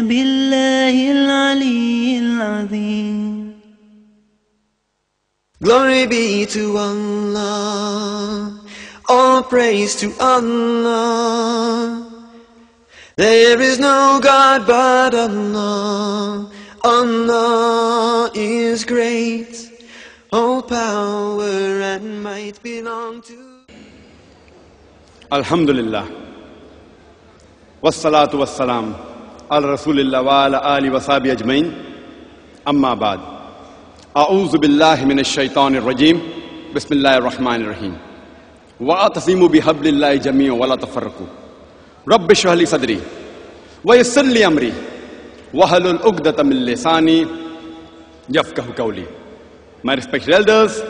بالله العلي العظيم. Glory be to Allah, all praise to Allah. There is no God but Allah, Allah is great. All power and might belong to Alhamdulillah. Wassalatu wassalam ala Rasulillah wa ala ali wa sahbihi ajmain. Amma ba'd. A'udhu billahi minash shaitanir rajim. Bismillahir rahmanir rahim. Wa'atasimu bihablillahi jami'an wa la tafarraqu. Rabbi shrah li sadri wa yassir li amri wahlul 'uqdatam min lisani yafqahu qawli. My respected elders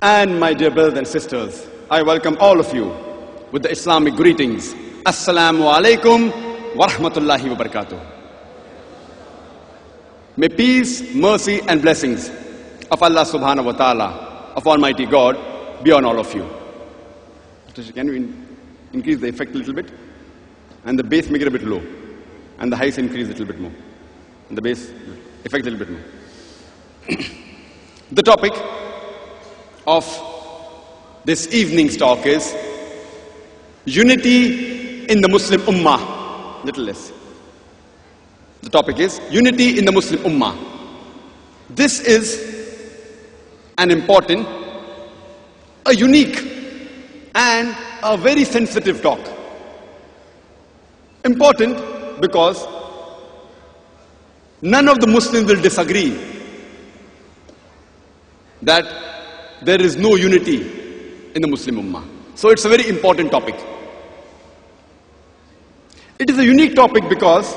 and my dear brothers and sisters, I welcome all of you with the Islamic greetings. Assalamu alaikum wa rahmatullahi wa barakatuh. May peace, mercy and blessings of Allah subhanahu wa ta'ala, of Almighty God, be on all of you. Can you increase the effect a little bit? And the bass make it a bit low. And the highs increase a little bit more. And the bass effect a little bit more. The topic of this evening's talk is unity in the Muslim Ummah. Little less. The topic is unity in the Muslim Ummah. This is an important, a unique, and a very sensitive talk. Important because none of the Muslims will disagree that there is no unity in the Muslim Ummah. So it's a very important topic. It is a unique topic because,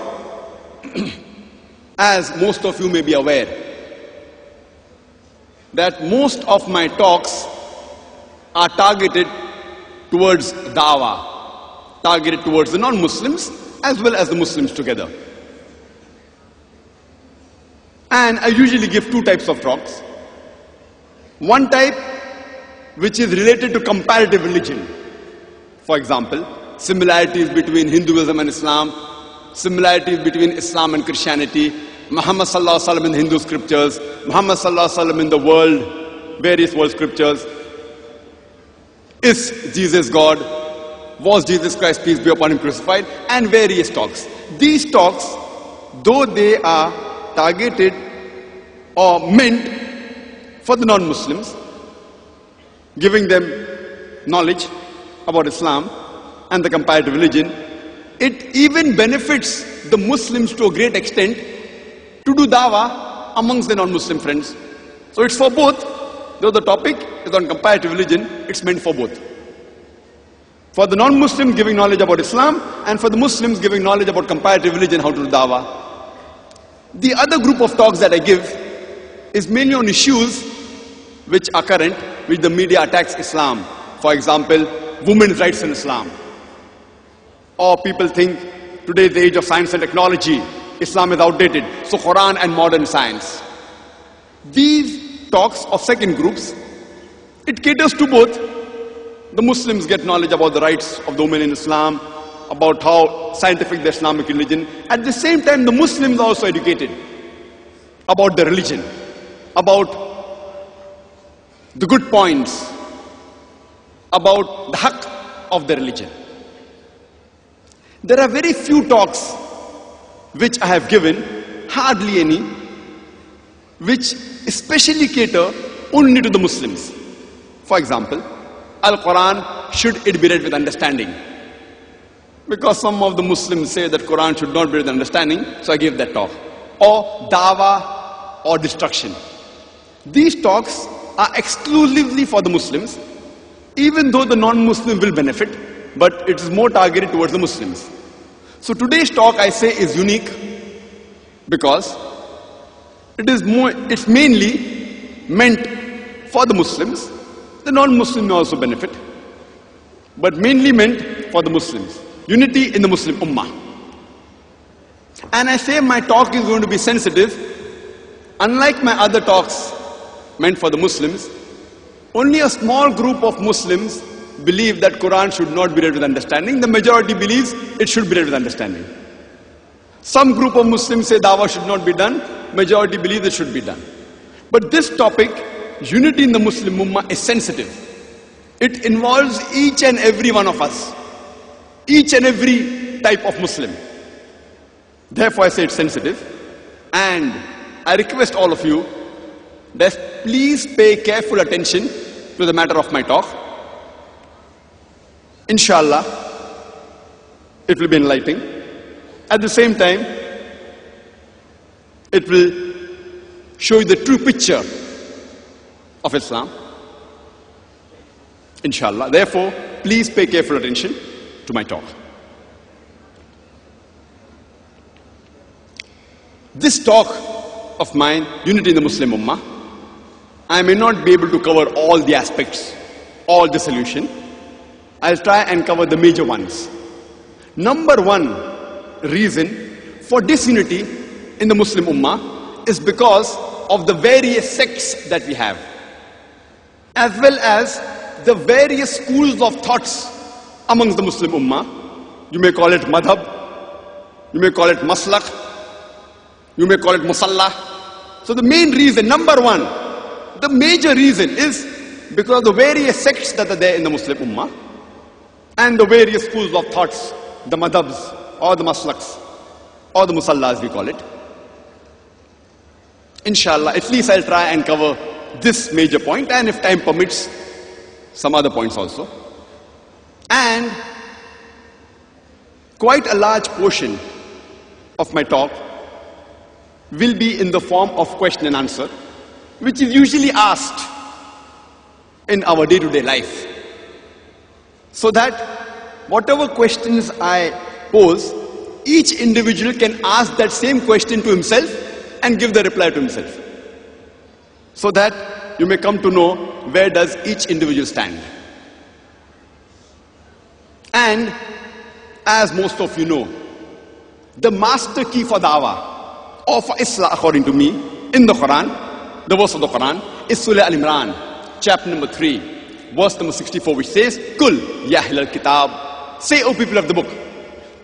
as most of you may be aware, that most of my talks are targeted towards da'wah, targeted towards the non-Muslims as well as the Muslims together. And I usually give two types of talks. One type which is related to comparative religion. For example, similarities between Hinduism and Islam, similarities between Islam and Christianity, Muhammad sallallahu alaihi wasallam in Hindu scriptures, Muhammad sallallahu alaihi wasallam in the world, various world scriptures. Is Jesus God? Was Jesus Christ, peace be upon him, crucified? And various talks. These talks, though they are targeted or meant for the non-Muslims, giving them knowledge about Islam and the comparative religion, it even benefits the Muslims to a great extent to do dawah amongst the non-Muslim friends. So it's for both. Though the topic is on comparative religion, it's meant for both. For the non-Muslims giving knowledge about Islam, and for the Muslims giving knowledge about comparative religion, how to do dawah. The other group of talks that I give is mainly on issues which are current, which the media attacks Islam. For example, women's rights in Islam. Or people think today is the age of science and technology, Islam is outdated, so Quran and modern science. These talks of second groups, it caters to both. The Muslims get knowledge about the rights of the women in Islam, about how scientific the Islamic religion. At the same time, the Muslims are also educated about the religion, about the good points, about the haqq of the religion. There are very few talks which I have given, hardly any, which especially cater only to the Muslims. For example, Al-Quran, should it be read with understanding? Because some of the Muslims say that Quran should not be read with understanding, so I gave that talk. Or dawah or destruction. These talks are exclusively for the Muslims, even though the non-Muslim will benefit, but it is more targeted towards the Muslims. So today's talk, I say, is unique because it's mainly meant for the Muslims. The non-Muslim may also benefit, but mainly meant for the Muslims. Unity in the Muslim Ummah. And I say my talk is going to be sensitive. Unlike my other talks meant for the Muslims, only a small group of Muslims believe that Quran should not be read with understanding. The majority believes it should be read with understanding. Some group of Muslims say dawah should not be done. Majority believe it should be done. But this topic, unity in the Muslim Ummah, is sensitive. It involves each and every one of us. Each and every type of Muslim. Therefore I say it's sensitive. And I request all of you that please pay careful attention to the matter of my talk. Inshallah, it will be enlightening. At the same time, it will show you the true picture of Islam. Inshallah. Therefore, please pay careful attention to my talk. This talk of mine, unity in the Muslim Ummah, I may not be able to cover all the aspects, all the solution. I'll try and cover the major ones. Number one reason for disunity in the Muslim Ummah is because of the various sects that we have, as well as the various schools of thoughts amongst the Muslim Ummah. You may call it madhab, you may call it maslak, you may call it musalla. So the main reason, number one, the major reason is because of the various sects that are there in the Muslim Ummah and the various schools of thoughts, the madhabs or the maslaks or the musallas we call it. Inshallah, at least I'll try and cover this major point, and if time permits, some other points also. And quite a large portion of my talk will be in the form of question and answer, which is usually asked in our day-to-day life. So that whatever questions I pose, each individual can ask that same question to himself and give the reply to himself. So that you may come to know where does each individual stand. And as most of you know, the master key for dawah or for Islam, according to me, in the Quran, the verse of the Quran is Surah Al-Imran, chapter number 3, verse number 64, which says, Kul ya ahlal kitab, say, O people of the book,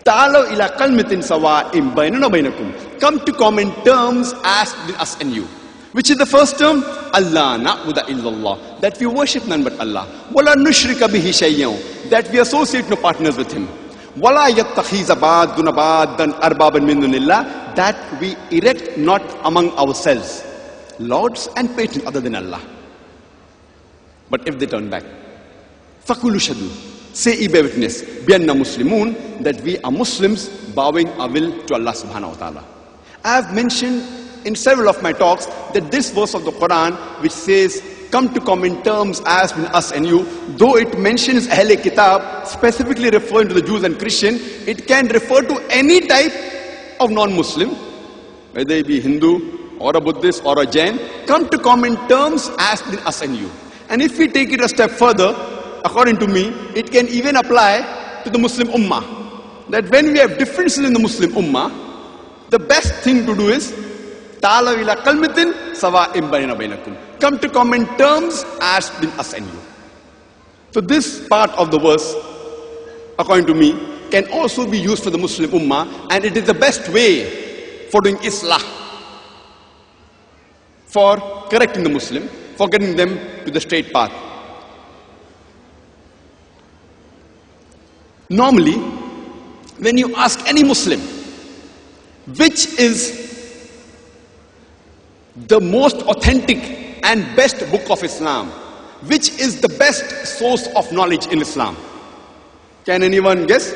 ta'alaw ila kalmatin sawa'im bainana bainakum, come to common terms as between us and you. Which is the first term? Allah na'budu illallah, that we worship none but Allah. Wala nushrika bihi shay'an, that we associate no partners with Him. Wala yattakhiza ba'duna ba'dan arbaban min dunillah, that we erect not among ourselves lords and patrons other than Allah. But if they turn back, fakulu shadu, say ye bear witness, bianna muslimun, that we are Muslims bowing our will to Allah subhanahu wa ta'ala. I have mentioned in several of my talks that this verse of the Quran, which says, come to common terms as between us and you, though it mentions Ahle Kitab, specifically referring to the Jews and Christian, it can refer to any type of non-Muslim, whether it be Hindu or a Buddhist or a Jain. Come to common terms as between us and you. And if we take it a step further, according to me, it can even apply to the Muslim Ummah. That when we have differences in the Muslim Ummah, the best thing to do is ta'alaw ila kalmatin sawa'im bainana bainakum, come to common terms as between us and you. So this part of the verse, according to me, can also be used for the Muslim Ummah, and it is the best way for doing Islah, for correcting the Muslim, for getting them to the straight path. Normally, when you ask any Muslim, which is the most authentic and best book of Islam, which is the best source of knowledge in Islam, can anyone guess?